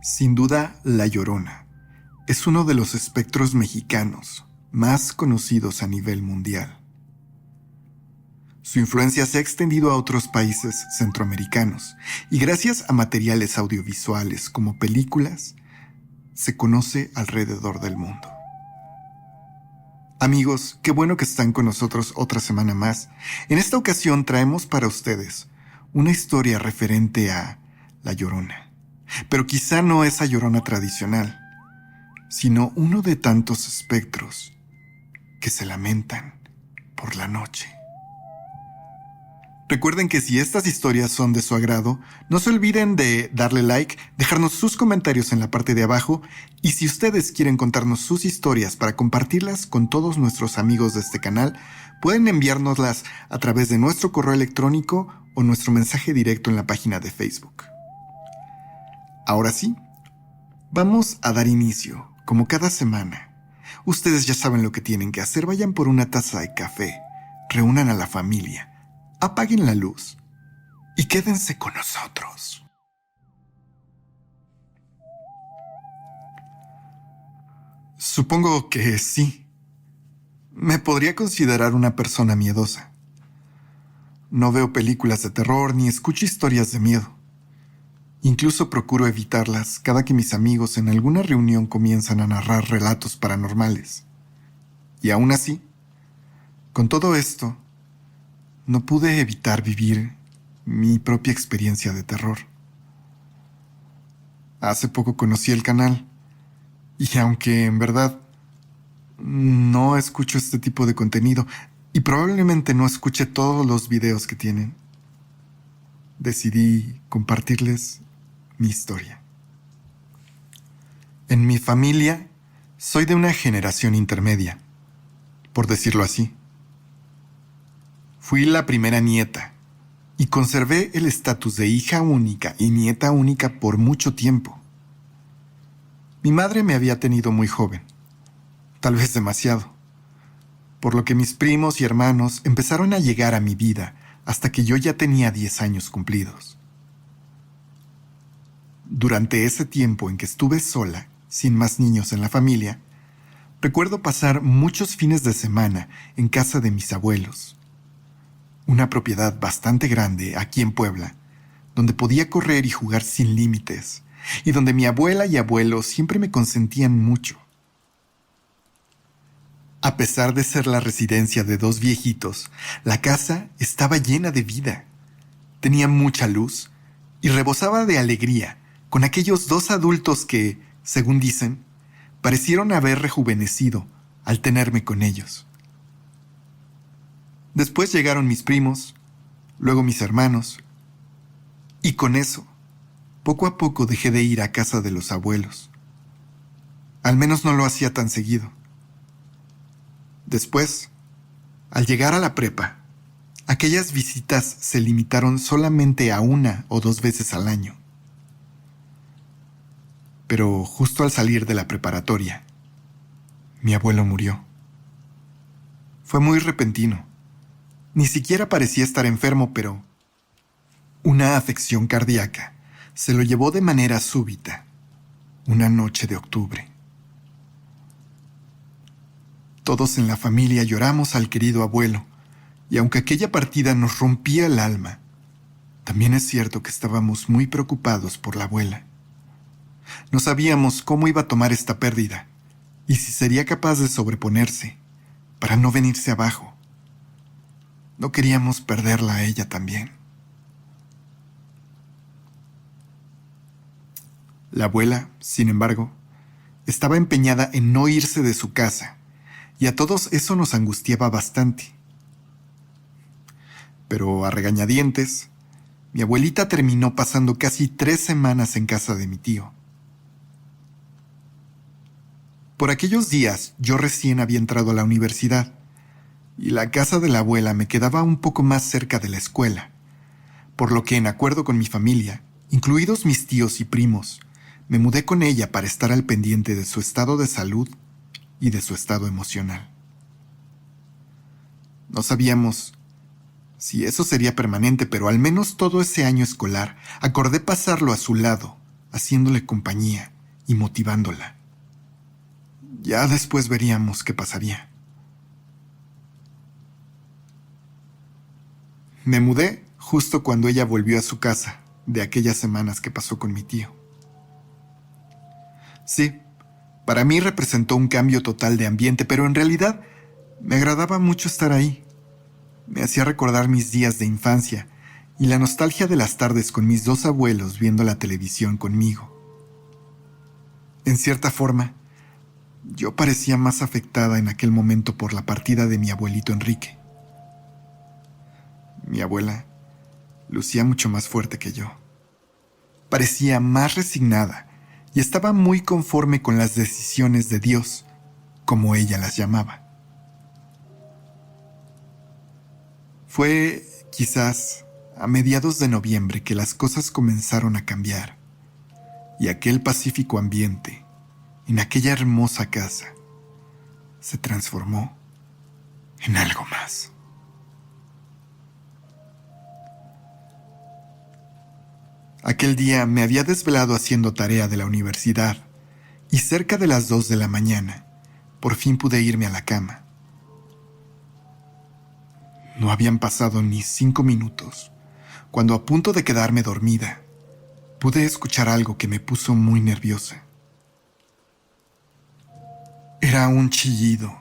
Sin duda, La Llorona es uno de los espectros mexicanos más conocidos a nivel mundial. Su influencia se ha extendido a otros países centroamericanos y gracias a materiales audiovisuales como películas, se conoce alrededor del mundo. Amigos, qué bueno que están con nosotros otra semana más. En esta ocasión traemos para ustedes una historia referente a La Llorona. Pero quizá no esa Llorona tradicional, sino uno de tantos espectros que se lamentan por la noche. Recuerden que si estas historias son de su agrado, no se olviden de darle like, dejarnos sus comentarios en la parte de abajo y si ustedes quieren contarnos sus historias para compartirlas con todos nuestros amigos de este canal, pueden enviárnoslas a través de nuestro correo electrónico o nuestro mensaje directo en la página de Facebook. Ahora sí, vamos a dar inicio, como cada semana. Ustedes ya saben lo que tienen que hacer, vayan por una taza de café, reúnan a la familia, apaguen la luz y quédense con nosotros. Supongo que sí. Me podría considerar una persona miedosa. No veo películas de terror ni escucho historias de miedo. Incluso procuro evitarlas cada que mis amigos en alguna reunión comienzan a narrar relatos paranormales. Y aún así, con todo esto, no pude evitar vivir mi propia experiencia de terror. Hace poco conocí el canal, y aunque en verdad no escucho este tipo de contenido, y probablemente no escuche todos los videos que tienen, decidí compartirles mi historia. En mi familia, soy de una generación intermedia, por decirlo así. Fui la primera nieta y conservé el estatus de hija única y nieta única por mucho tiempo. Mi madre me había tenido muy joven, tal vez demasiado, por lo que mis primos y hermanos empezaron a llegar a mi vida hasta que yo ya tenía 10 años cumplidos. Durante ese tiempo en que estuve sola, sin más niños en la familia, recuerdo pasar muchos fines de semana en casa de mis abuelos. Una propiedad bastante grande aquí en Puebla, donde podía correr y jugar sin límites, y donde mi abuela y abuelo siempre me consentían mucho. A pesar de ser la residencia de 2 viejitos, la casa estaba llena de vida. Tenía mucha luz y rebosaba de alegría con aquellos 2 adultos que, según dicen, parecieron haber rejuvenecido al tenerme con ellos. Después llegaron mis primos, luego mis hermanos, y con eso, poco a poco dejé de ir a casa de los abuelos. Al menos no lo hacía tan seguido. Después, al llegar a la prepa, aquellas visitas se limitaron solamente a 1 o 2 veces al año. Pero justo al salir de la preparatoria, mi abuelo murió. Fue muy repentino. Ni siquiera parecía estar enfermo, pero una afección cardíaca se lo llevó de manera súbita, una noche de octubre. Todos en la familia lloramos al querido abuelo, y aunque aquella partida nos rompía el alma, también es cierto que estábamos muy preocupados por la abuela. No sabíamos cómo iba a tomar esta pérdida, y si sería capaz de sobreponerse para no venirse abajo. No queríamos perderla a ella también. La abuela, sin embargo, estaba empeñada en no irse de su casa, y a todos eso nos angustiaba bastante. Pero a regañadientes, mi abuelita terminó pasando casi 3 semanas en casa de mi tío. Por aquellos días yo recién había entrado a la universidad, y la casa de la abuela me quedaba un poco más cerca de la escuela, por lo que en acuerdo con mi familia, incluidos mis tíos y primos, me mudé con ella para estar al pendiente de su estado de salud y de su estado emocional. No sabíamos si eso sería permanente, pero al menos todo ese año escolar acordé pasarlo a su lado, haciéndole compañía y motivándola. Ya después veríamos qué pasaría. Me mudé justo cuando ella volvió a su casa, de aquellas semanas que pasó con mi tío. Sí, para mí representó un cambio total de ambiente, pero en realidad me agradaba mucho estar ahí. Me hacía recordar mis días de infancia y la nostalgia de las tardes con mis dos abuelos viendo la televisión conmigo. En cierta forma, yo parecía más afectada en aquel momento por la partida de mi abuelito Enrique. Mi abuela lucía mucho más fuerte que yo. Parecía más resignada y estaba muy conforme con las decisiones de Dios, como ella las llamaba. Fue, quizás, a mediados de noviembre que las cosas comenzaron a cambiar y aquel pacífico ambiente, en aquella hermosa casa, se transformó en algo más. Aquel día me había desvelado haciendo tarea de la universidad y cerca de las 2 de la mañana, por fin pude irme a la cama. No habían pasado ni 5 minutos, cuando a punto de quedarme dormida, pude escuchar algo que me puso muy nerviosa. Era un chillido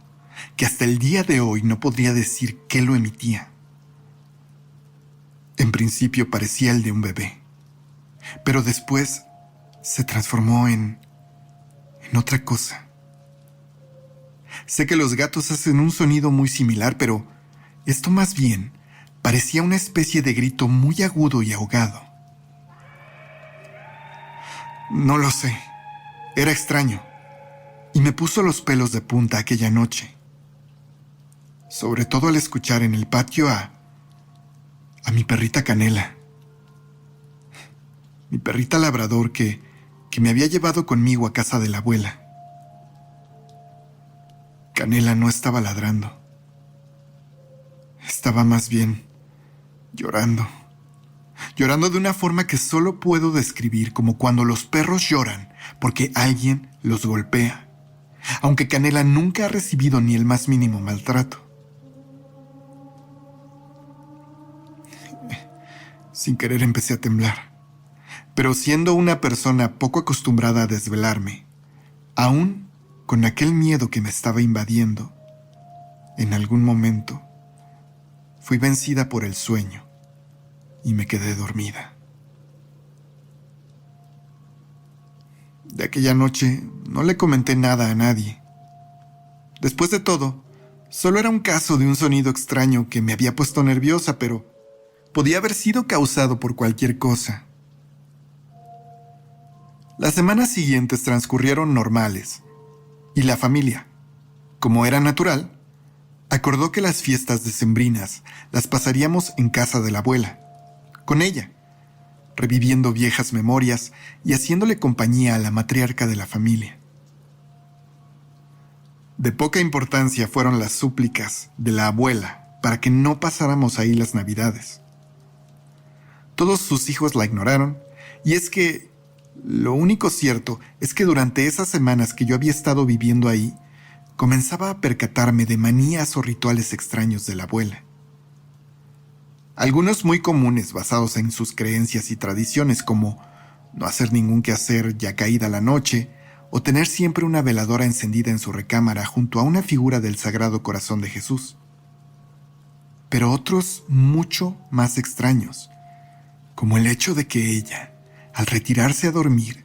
que hasta el día de hoy no podría decir qué lo emitía. En principio parecía el de un bebé, pero después se transformó en otra cosa. Sé que los gatos hacen un sonido muy similar, pero esto más bien parecía una especie de grito muy agudo y ahogado. No lo sé, era extraño, y me puso los pelos de punta aquella noche. Sobre todo al escuchar en el patio a mi perrita Canela. Mi perrita labrador que me había llevado conmigo a casa de la abuela. Canela no estaba ladrando. Estaba más bien llorando. Llorando de una forma que solo puedo describir como cuando los perros lloran porque alguien los golpea, aunque Canela nunca ha recibido ni el más mínimo maltrato. Sin querer empecé a temblar, pero siendo una persona poco acostumbrada a desvelarme, aún con aquel miedo que me estaba invadiendo, en algún momento fui vencida por el sueño y me quedé dormida. De aquella noche no le comenté nada a nadie. Después de todo, solo era un caso de un sonido extraño que me había puesto nerviosa, pero podía haber sido causado por cualquier cosa. Las semanas siguientes transcurrieron normales, y la familia, como era natural, acordó que las fiestas decembrinas las pasaríamos en casa de la abuela, con ella, reviviendo viejas memorias y haciéndole compañía a la matriarca de la familia. De poca importancia fueron las súplicas de la abuela para que no pasáramos ahí las Navidades. Todos sus hijos la ignoraron, y es que lo único cierto es que durante esas semanas que yo había estado viviendo ahí, comenzaba a percatarme de manías o rituales extraños de la abuela. Algunos muy comunes basados en sus creencias y tradiciones, como no hacer ningún quehacer ya caída la noche, o tener siempre una veladora encendida en su recámara junto a una figura del Sagrado Corazón de Jesús. Pero otros mucho más extraños, como el hecho de que ella, al retirarse a dormir,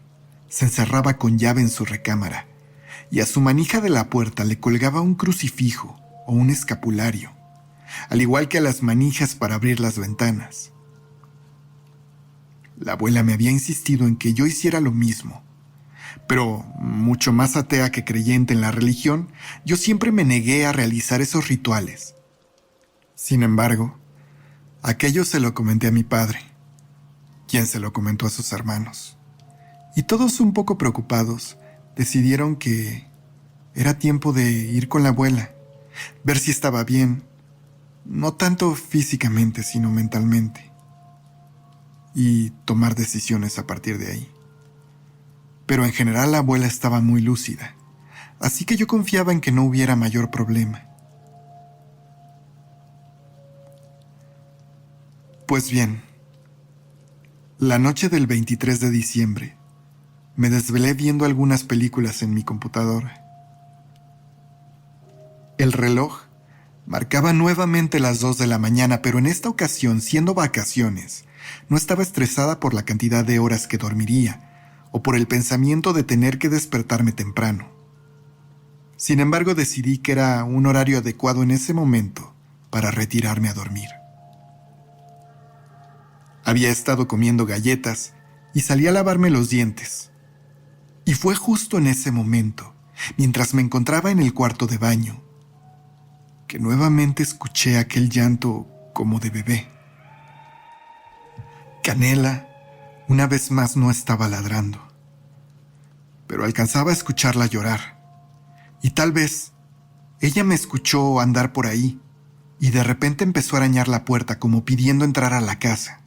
se encerraba con llave en su recámara y a su manija de la puerta le colgaba un crucifijo o un escapulario, al igual que a las manijas para abrir las ventanas. La abuela me había insistido en que yo hiciera lo mismo, pero mucho más atea que creyente en la religión, yo siempre me negué a realizar esos rituales. Sin embargo, aquello se lo comenté a mi padre, quien se lo comentó a sus hermanos, y todos un poco preocupados decidieron que Era tiempo de ir con la abuela, ver si estaba bien, no tanto físicamente, sino mentalmente, y tomar decisiones a partir de ahí. Pero en general la abuela estaba muy lúcida, así que yo confiaba en que no hubiera mayor problema. Pues bien, la noche del 23 de diciembre, me desvelé viendo algunas películas en mi computadora. El reloj marcaba nuevamente las 2 de la mañana, pero en esta ocasión, siendo vacaciones, no estaba estresada por la cantidad de horas que dormiría o por el pensamiento de tener que despertarme temprano. Sin embargo, decidí que era un horario adecuado en ese momento para retirarme a dormir. Había estado comiendo galletas y salí a lavarme los dientes. Y fue justo en ese momento, mientras me encontraba en el cuarto de baño, que nuevamente escuché aquel llanto como de bebé. Canela, una vez más, no estaba ladrando, pero alcanzaba a escucharla llorar. Y tal vez ella me escuchó andar por ahí y de repente empezó a arañar la puerta como pidiendo entrar a la casa.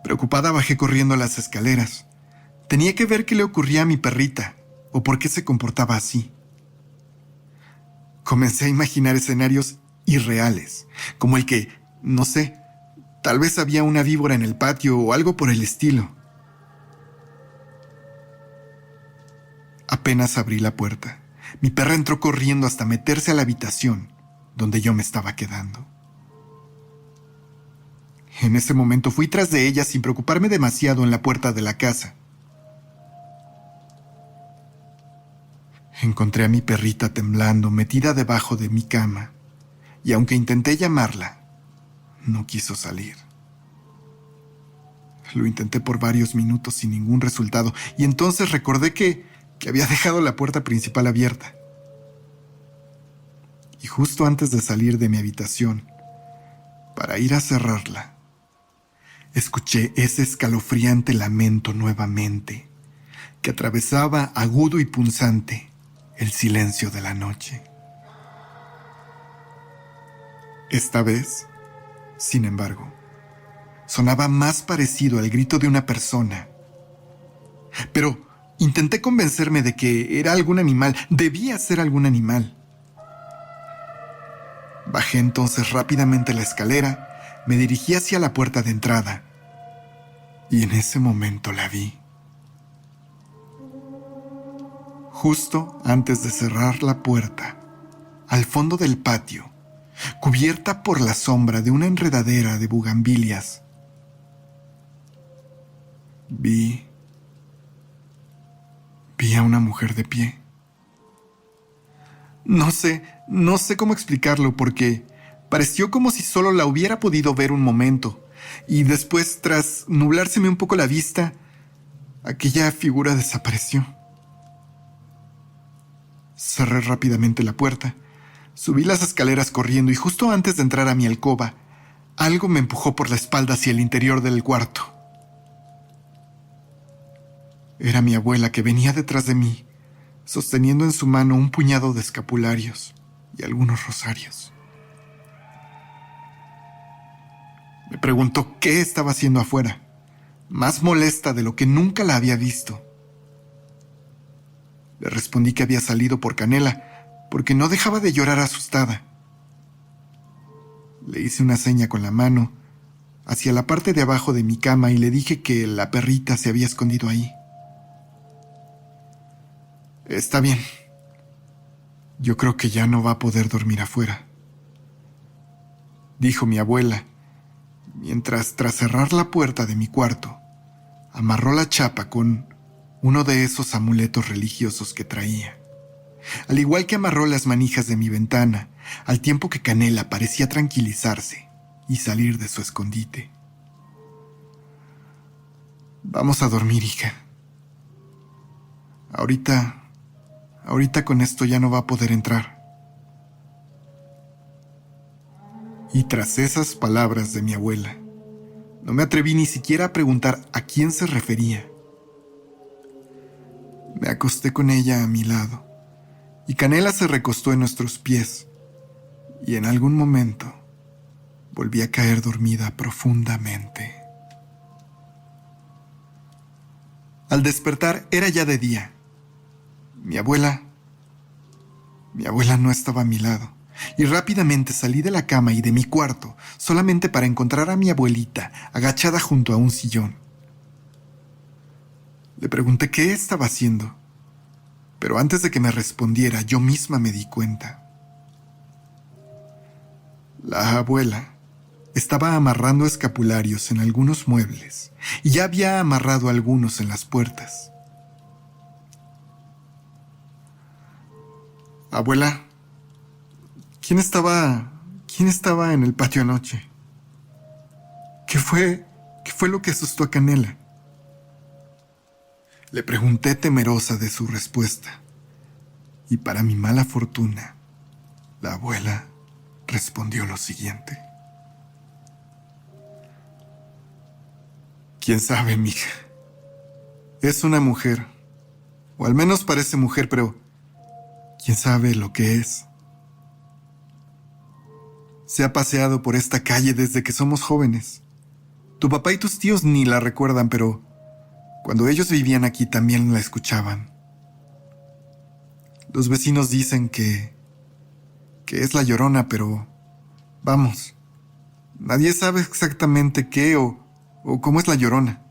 Preocupada bajé corriendo las escaleras. Tenía que ver qué le ocurría a mi perrita o por qué se comportaba así. Comencé a imaginar escenarios irreales, como el que, no sé, tal vez había una víbora en el patio o algo por el estilo. Apenas abrí la puerta, mi perra entró corriendo hasta meterse a la habitación donde yo me estaba quedando. En ese momento fui tras de ella sin preocuparme demasiado en la puerta de la casa. Encontré a mi perrita temblando, metida debajo de mi cama, y aunque intenté llamarla, no quiso salir. Lo intenté por varios minutos sin ningún resultado, y entonces recordé que había dejado la puerta principal abierta. Y justo antes de salir de mi habitación, para ir a cerrarla, escuché ese escalofriante lamento nuevamente, que atravesaba agudo y punzante el silencio de la noche. Esta vez, sin embargo, sonaba más parecido al grito de una persona. Pero intenté convencerme de que era algún animal, debía ser algún animal. Bajé entonces rápidamente la escalera, me dirigí hacia la puerta de entrada, y en ese momento la vi. Justo antes de cerrar la puerta, al fondo del patio, cubierta por la sombra de una enredadera de bugambilias, vi a una mujer de pie. No sé cómo explicarlo porque pareció como si solo la hubiera podido ver un momento, y después, tras nublárseme un poco la vista, aquella figura desapareció. Cerré rápidamente la puerta, subí las escaleras corriendo y justo antes de entrar a mi alcoba, algo me empujó por la espalda hacia el interior del cuarto. Era mi abuela que venía detrás de mí, sosteniendo en su mano un puñado de escapularios y algunos rosarios. Me preguntó qué estaba haciendo afuera, más molesta de lo que nunca la había visto. Le respondí que había salido por Canela, porque no dejaba de llorar asustada. Le hice una seña con la mano hacia la parte de abajo de mi cama y le dije que la perrita se había escondido ahí. Está bien. Yo creo que ya no va a poder dormir afuera, dijo mi abuela, mientras, tras cerrar la puerta de mi cuarto, amarró la chapa con uno de esos amuletos religiosos que traía, al igual que amarró las manijas de mi ventana, al tiempo que Canela parecía tranquilizarse y salir de su escondite. Vamos a dormir, hija. Ahorita con esto ya no va a poder entrar. Y tras esas palabras de mi abuela, no me atreví ni siquiera a preguntar a quién se refería. Me acosté con ella a mi lado, y Canela se recostó en nuestros pies, y en algún momento volví a caer dormida profundamente. Al despertar era ya de día. Mi abuela no estaba a mi lado, y rápidamente salí de la cama y de mi cuarto solamente para encontrar a mi abuelita agachada junto a un sillón. Le pregunté qué estaba haciendo, pero antes de que me respondiera yo misma me di cuenta. La abuela estaba amarrando escapularios en algunos muebles y ya había amarrado algunos en las puertas. Abuela, ¿quién estaba en el patio anoche? ¿Qué fue lo que asustó a Canela? Le pregunté temerosa de su respuesta, y para mi mala fortuna, la abuela respondió lo siguiente. ¿Quién sabe, mija? Es una mujer, o al menos parece mujer, pero ¿quién sabe lo que es? Se ha paseado por esta calle desde que somos jóvenes. Tu papá y tus tíos ni la recuerdan, pero cuando ellos vivían aquí también la escuchaban. Los vecinos dicen que es la Llorona, pero vamos, nadie sabe exactamente qué o cómo es la Llorona.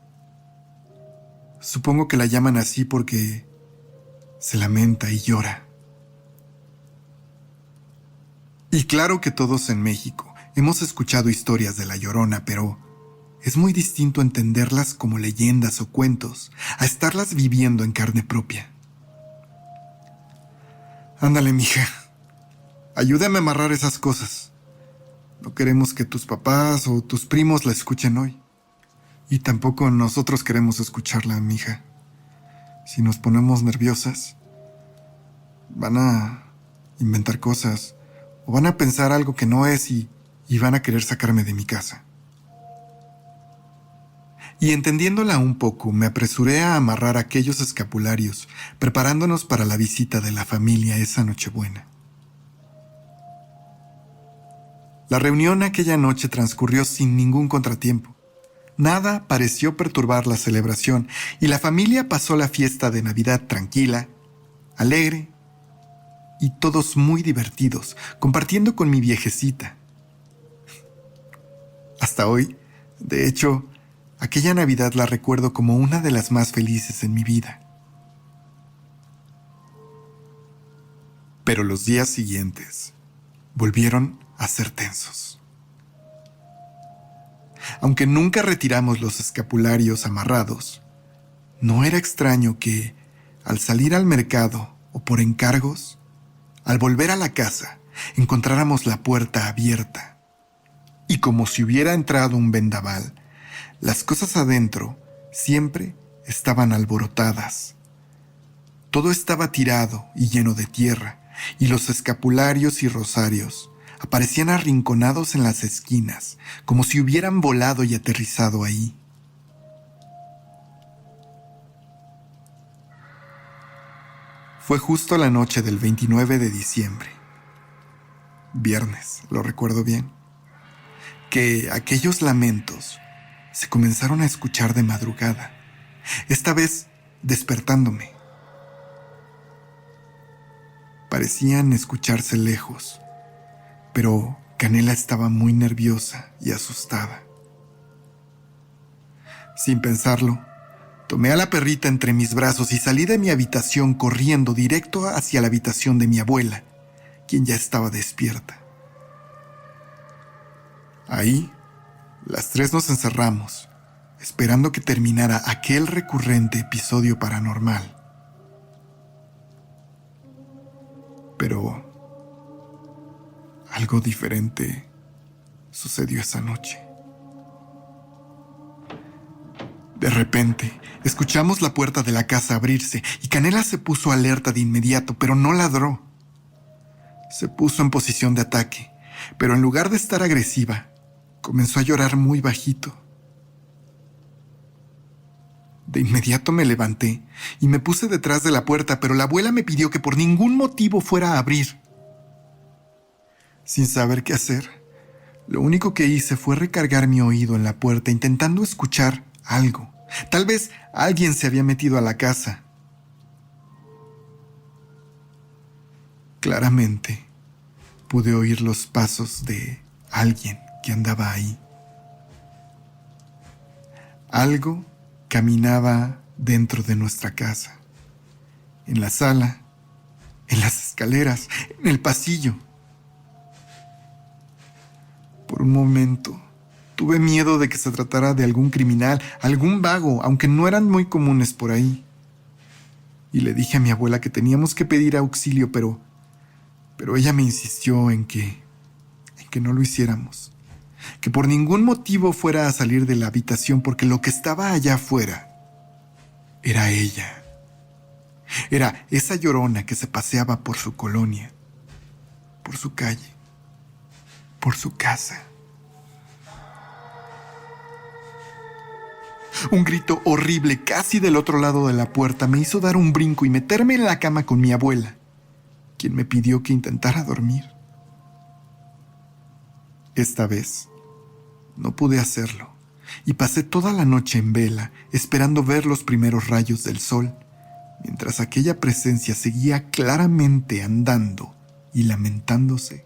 Supongo que la llaman así porque se lamenta y llora. Y claro que todos en México hemos escuchado historias de la Llorona, pero es muy distinto entenderlas como leyendas o cuentos a estarlas viviendo en carne propia. Ándale, mija, ayúdame a amarrar esas cosas. No queremos que tus papás o tus primos la escuchen hoy. Y tampoco nosotros queremos escucharla, mija. Si nos ponemos nerviosas, van a inventar cosas o van a pensar algo que no es y van a querer sacarme de mi casa. Y entendiéndola un poco, me apresuré a amarrar aquellos escapularios, preparándonos para la visita de la familia esa Nochebuena. La reunión aquella noche transcurrió sin ningún contratiempo. Nada pareció perturbar la celebración y la familia pasó la fiesta de Navidad tranquila, alegre y todos muy divertidos, compartiendo con mi viejecita. Hasta hoy, de hecho, aquella Navidad la recuerdo como una de las más felices en mi vida. Pero los días siguientes volvieron a ser tensos. Aunque nunca retiramos los escapularios amarrados, no era extraño que, al salir al mercado o por encargos, al volver a la casa, encontráramos la puerta abierta. Y como si hubiera entrado un vendaval, las cosas adentro siempre estaban alborotadas. Todo estaba tirado y lleno de tierra, y los escapularios y rosarios aparecían arrinconados en las esquinas, como si hubieran volado y aterrizado ahí. Fue justo la noche del 29 de diciembre, viernes, lo recuerdo bien, que aquellos lamentos se comenzaron a escuchar de madrugada, esta vez despertándome. Parecían escucharse lejos, pero Canela estaba muy nerviosa y asustada. Sin pensarlo, tomé a la perrita entre mis brazos y salí de mi habitación corriendo directo hacia la habitación de mi abuela, quien ya estaba despierta. Ahí, las tres nos encerramos, esperando que terminara aquel recurrente episodio paranormal. Pero algo diferente sucedió esa noche. De repente, escuchamos la puerta de la casa abrirse y Canela se puso alerta de inmediato, pero no ladró. Se puso en posición de ataque, pero en lugar de estar agresiva, comenzó a llorar muy bajito. De inmediato me levanté y me puse detrás de la puerta, pero la abuela me pidió que por ningún motivo fuera a abrir. Sin saber qué hacer, lo único que hice fue recargar mi oído en la puerta intentando escuchar algo. Tal vez alguien se había metido a la casa. Claramente pude oír los pasos de alguien que andaba ahí. Algo caminaba dentro de nuestra casa, en la sala, en las escaleras, en el pasillo. Por un momento, tuve miedo de que se tratara de algún criminal, algún vago, aunque no eran muy comunes por ahí. Y le dije a mi abuela que teníamos que pedir auxilio, pero ella me insistió en que no lo hiciéramos. Que por ningún motivo fuera a salir de la habitación porque lo que estaba allá afuera era ella. Era esa llorona que se paseaba por su colonia, por su calle, por su casa. Un grito horrible casi del otro lado de la puerta me hizo dar un brinco y meterme en la cama con mi abuela, quien me pidió que intentara dormir. Esta vez no pude hacerlo y pasé toda la noche en vela esperando ver los primeros rayos del sol, mientras aquella presencia seguía claramente andando y lamentándose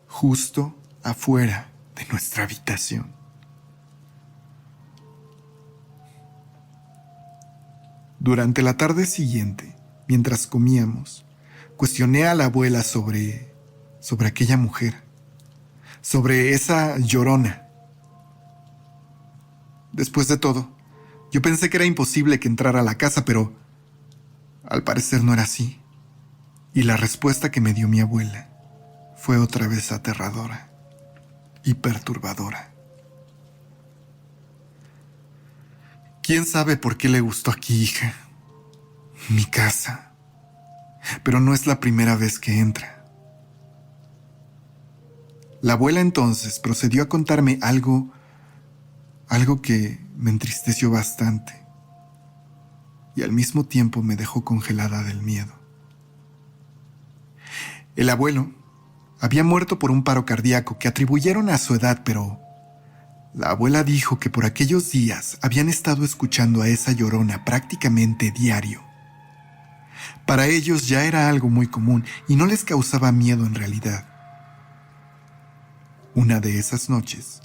justo afuera de nuestra habitación. Durante la tarde siguiente, mientras comíamos, cuestioné a la abuela sobre aquella mujer, sobre esa llorona. Después de todo, yo pensé que era imposible que entrara a la casa, pero al parecer no era así. Y la respuesta que me dio mi abuela fue otra vez aterradora y perturbadora. ¿Quién sabe por qué le gustó aquí, hija? Mi casa. Pero no es la primera vez que entra. La abuela entonces procedió a contarme algo que me entristeció bastante y al mismo tiempo me dejó congelada del miedo. El abuelo había muerto por un paro cardíaco que atribuyeron a su edad, pero la abuela dijo que por aquellos días habían estado escuchando a esa llorona prácticamente diario. Para ellos ya era algo muy común y no les causaba miedo en realidad. Una de esas noches,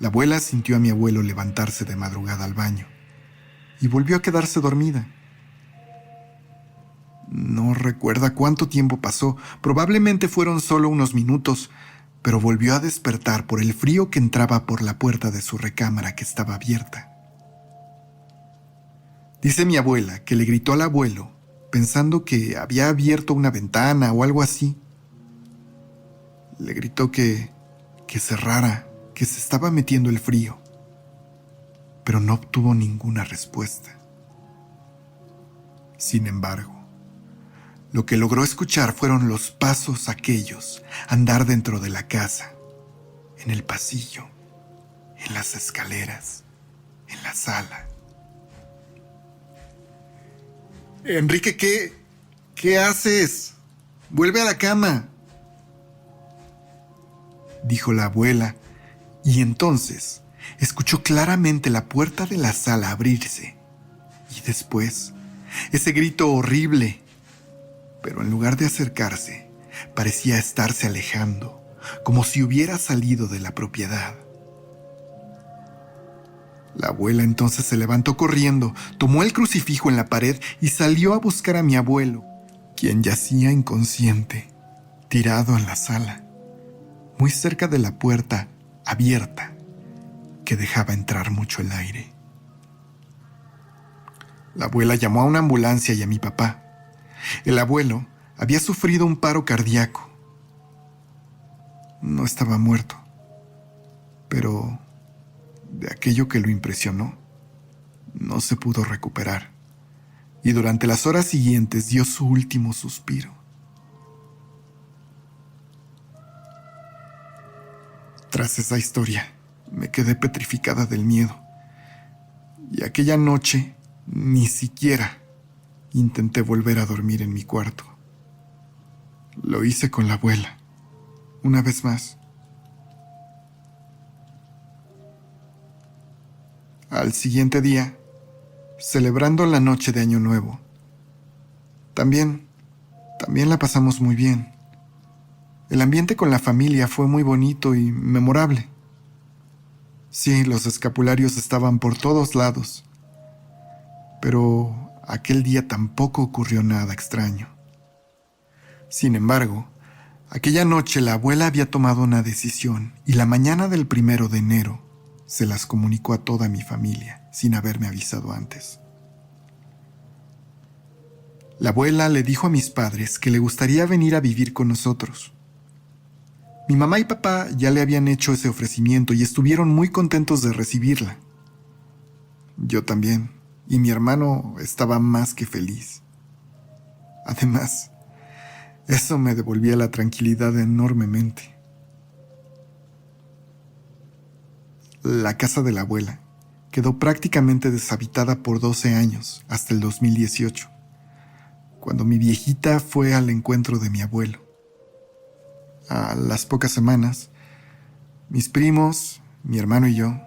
la abuela sintió a mi abuelo levantarse de madrugada al baño y volvió a quedarse dormida. No recuerda cuánto tiempo pasó, probablemente fueron solo unos minutos, pero volvió a despertar por el frío que entraba por la puerta de su recámara que estaba abierta. Dice mi abuela que le gritó al abuelo pensando que había abierto una ventana o algo así. Le gritó que cerrara, que se estaba metiendo el frío, pero no obtuvo ninguna respuesta. Sin embargo, lo que logró escuchar fueron los pasos aquellos, andar dentro de la casa, en el pasillo, en las escaleras, en la sala. Enrique, ¿qué haces? Vuelve a la cama, dijo la abuela, y entonces escuchó claramente la puerta de la sala abrirse, y después ese grito horrible, pero en lugar de acercarse, parecía estarse alejando, como si hubiera salido de la propiedad. La abuela entonces se levantó corriendo, tomó el crucifijo en la pared y salió a buscar a mi abuelo, quien yacía inconsciente, tirado en la sala, muy cerca de la puerta abierta que dejaba entrar mucho el aire. La abuela llamó a una ambulancia y a mi papá. El abuelo había sufrido un paro cardíaco. No estaba muerto, pero de aquello que lo impresionó, no se pudo recuperar, y durante las horas siguientes dio su último suspiro. Tras esa historia, me quedé petrificada del miedo, y aquella noche Ni siquiera intenté volver a dormir en mi cuarto. Lo hice con la abuela, una vez más. Al siguiente día, celebrando la noche de Año Nuevo, también la pasamos muy bien. El ambiente con la familia fue muy bonito y memorable. Sí, los escapularios estaban por todos lados, pero aquel día tampoco ocurrió nada extraño. Sin embargo, aquella noche la abuela había tomado una decisión y la mañana del 1 de enero se las comunicó a toda mi familia sin haberme avisado antes. La abuela le dijo a mis padres que le gustaría venir a vivir con nosotros. Mi mamá y papá ya le habían hecho ese ofrecimiento y estuvieron muy contentos de recibirla. Yo también, y mi hermano estaba más que feliz. Además, eso me devolvía la tranquilidad enormemente. La casa de la abuela quedó prácticamente deshabitada por 12 años, hasta el 2018, cuando mi viejita fue al encuentro de mi abuelo. A las pocas semanas, mis primos, mi hermano y yo,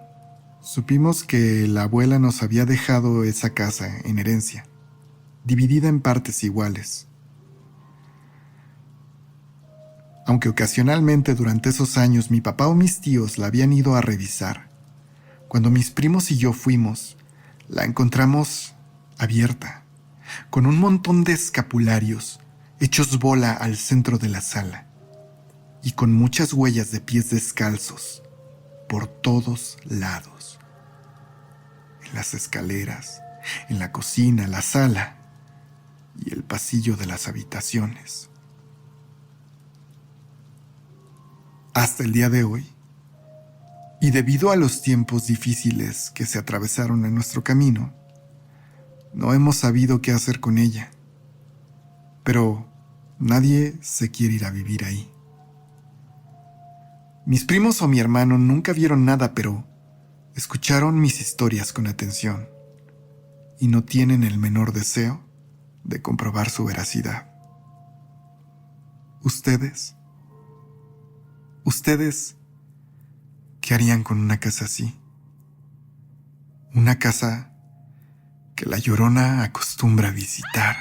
supimos que la abuela nos había dejado esa casa en herencia, dividida en partes iguales. Aunque ocasionalmente durante esos años mi papá o mis tíos la habían ido a revisar, cuando mis primos y yo fuimos, la encontramos abierta, con un montón de escapularios hechos bola al centro de la sala y con muchas huellas de pies descalzos por todos lados. En las escaleras, en la cocina, la sala y el pasillo de las habitaciones. Hasta el día de hoy, y debido a los tiempos difíciles que se atravesaron en nuestro camino, no hemos sabido qué hacer con ella. Pero nadie se quiere ir a vivir ahí. Mis primos o mi hermano nunca vieron nada, pero escucharon mis historias con atención y no tienen el menor deseo de comprobar su veracidad. ¿Ustedes? ¿Qué harían con una casa así? Una casa que la Llorona acostumbra visitar.